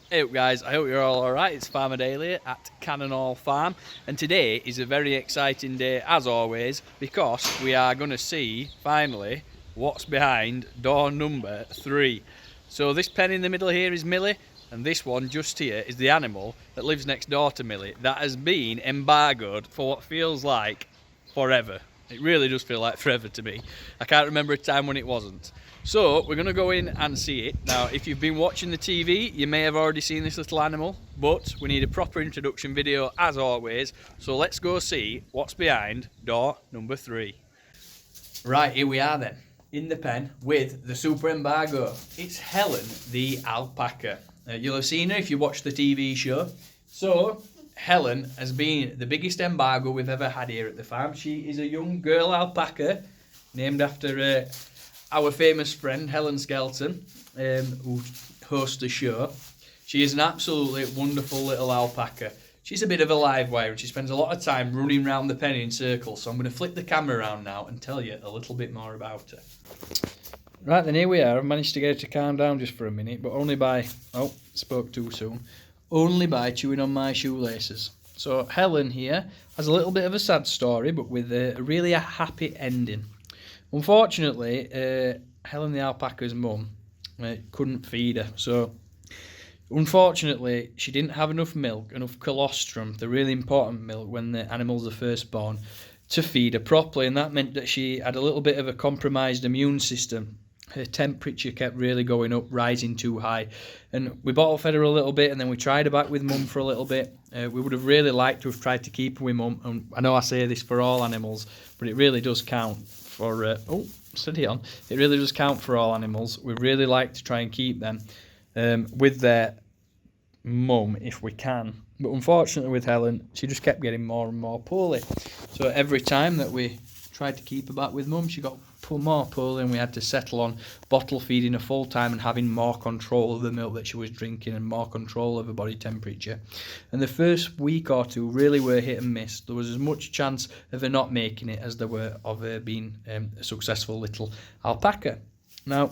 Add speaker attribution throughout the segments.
Speaker 1: Hey up guys, I hope you're all alright. It's Farmer Daily at Cannon Hall Farm, and today is a very exciting day as always because we are going to see finally what's behind door number 3. So this pen in the middle here is Millie, and this one just here is the animal that lives next door to Millie that has been embargoed for what feels like forever. It really does feel like forever to me. I can't remember a time when it wasn't. So we're going to go in and see it. Now, if you've been watching the TV, you may have already seen this little animal, but we need a proper introduction video as always. So let's go see what's behind door number 3. Right, here we are then, in the pen with the super embargo. It's Helen the Alpaca. You'll have seen her if you watched the TV show. So Helen has been the biggest embargo we've ever had here at the farm. She is a young girl alpaca named after our famous friend Helen Skelton, who hosts the show. She is an absolutely wonderful little alpaca. She's a bit of a live wire and she spends a lot of time running around the pen in circles. So I'm going to flip the camera around now and tell you a little bit more about her. Right then, here we are. I've managed to get her to calm down just for a minute, but only by, oh, spoke too soon, only by chewing on my shoelaces. So Helen here has a little bit of a sad story, but with a really happy ending. Unfortunately, Helen the alpaca's mum couldn't feed her, so unfortunately she didn't have enough milk, enough colostrum, the really important milk when the animals are first born, to feed her properly, and that meant that she had a little bit of a compromised immune system. Her temperature kept really going up, rising too high, and we bottle fed her a little bit, and then we tried her back with mum for a little bit. We would have really liked to have tried to keep her with mum, and I know I say this for all animals, but it really does count. Oh, steady on. It really does count for all animals. We really like to try and keep them with their mum if we can. But unfortunately with Helen, she just kept getting more and more poorly. So every time that we tried to keep her back with mum, she got more poorly, and we had to settle on bottle feeding her full time and having more control of the milk that she was drinking and more control of her body temperature. And the first week or two really were hit and miss. There was as much chance of her not making it as there were of her being a successful little alpaca. Now,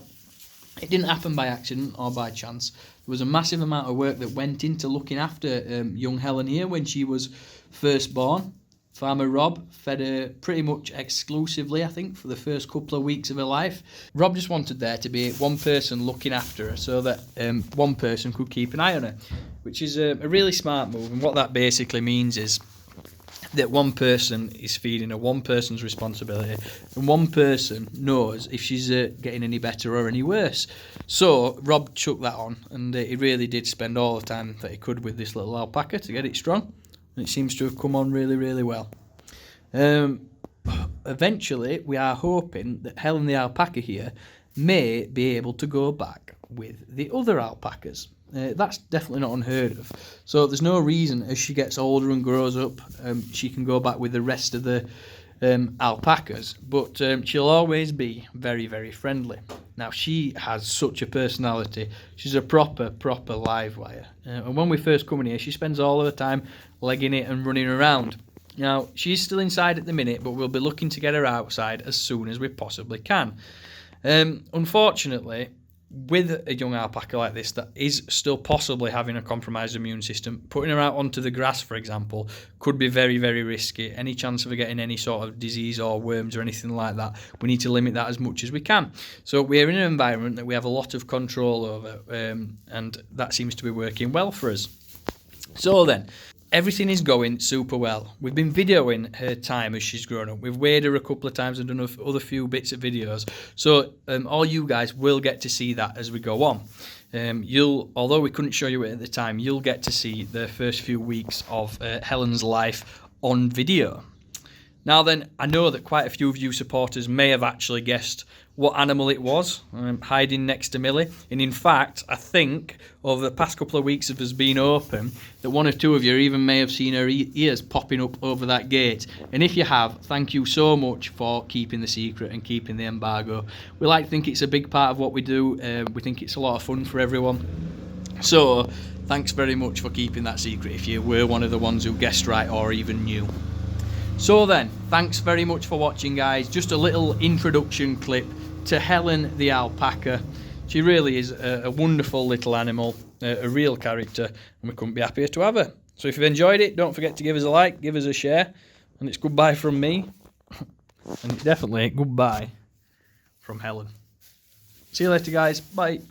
Speaker 1: it didn't happen by accident or by chance. There was a massive amount of work that went into looking after young Helen here when she was first born. Farmer Rob fed her pretty much exclusively, I think, for the first couple of weeks of her life. Rob just wanted there to be one person looking after her so that one person could keep an eye on her, which is a really smart move. And what that basically means is that one person is feeding her, one person's responsibility, and one person knows if she's getting any better or any worse. So Rob took that on, and he really did spend all the time that he could with this little alpaca to get it strong. And it seems to have come on really, really well. Eventually, we are hoping that Helen the alpaca here may be able to go back with the other alpacas. That's definitely not unheard of. So there's no reason as she gets older and grows up, she can go back with the rest of the alpacas, but she'll always be very, very friendly. Now, she has such a personality. She's a proper live wire. And when we first come in here, she spends all of her time legging it and running around. Now, she's still inside at the minute, but we'll be looking to get her outside as soon as we possibly can. Unfortunately, with a young alpaca like this that is still possibly having a compromised immune system, putting her out onto the grass, for example, could be very, very risky. Any chance of her getting any sort of disease or worms or anything like that, we need to limit that as much as we can. So we're in an environment that we have a lot of control over, and that seems to be working well for us. So then, everything is going super well. We've been videoing her time as she's grown up. We've weighed her a couple of times and done other few bits of videos. So all you guys will get to see that as we go on. Although we couldn't show you it at the time, you'll get to see the first few weeks of Helen's life on video. Now then, I know that quite a few of you supporters may have actually guessed what animal it was, hiding next to Millie. And in fact, I think over the past couple of weeks of us being open, that one or two of you even may have seen her ears popping up over that gate. And if you have, thank you so much for keeping the secret and keeping the embargo. We like to think it's a big part of what we do. We think it's a lot of fun for everyone. So thanks very much for keeping that secret if you were one of the ones who guessed right or even knew. So then, thanks very much for watching, guys. Just a little introduction clip to Helen the alpaca. She really is a wonderful little animal, a real character, and we couldn't be happier to have her. So if you've enjoyed it, don't forget to give us a like, give us a share, and it's goodbye from me, and it's definitely goodbye from Helen. See you later, guys. Bye.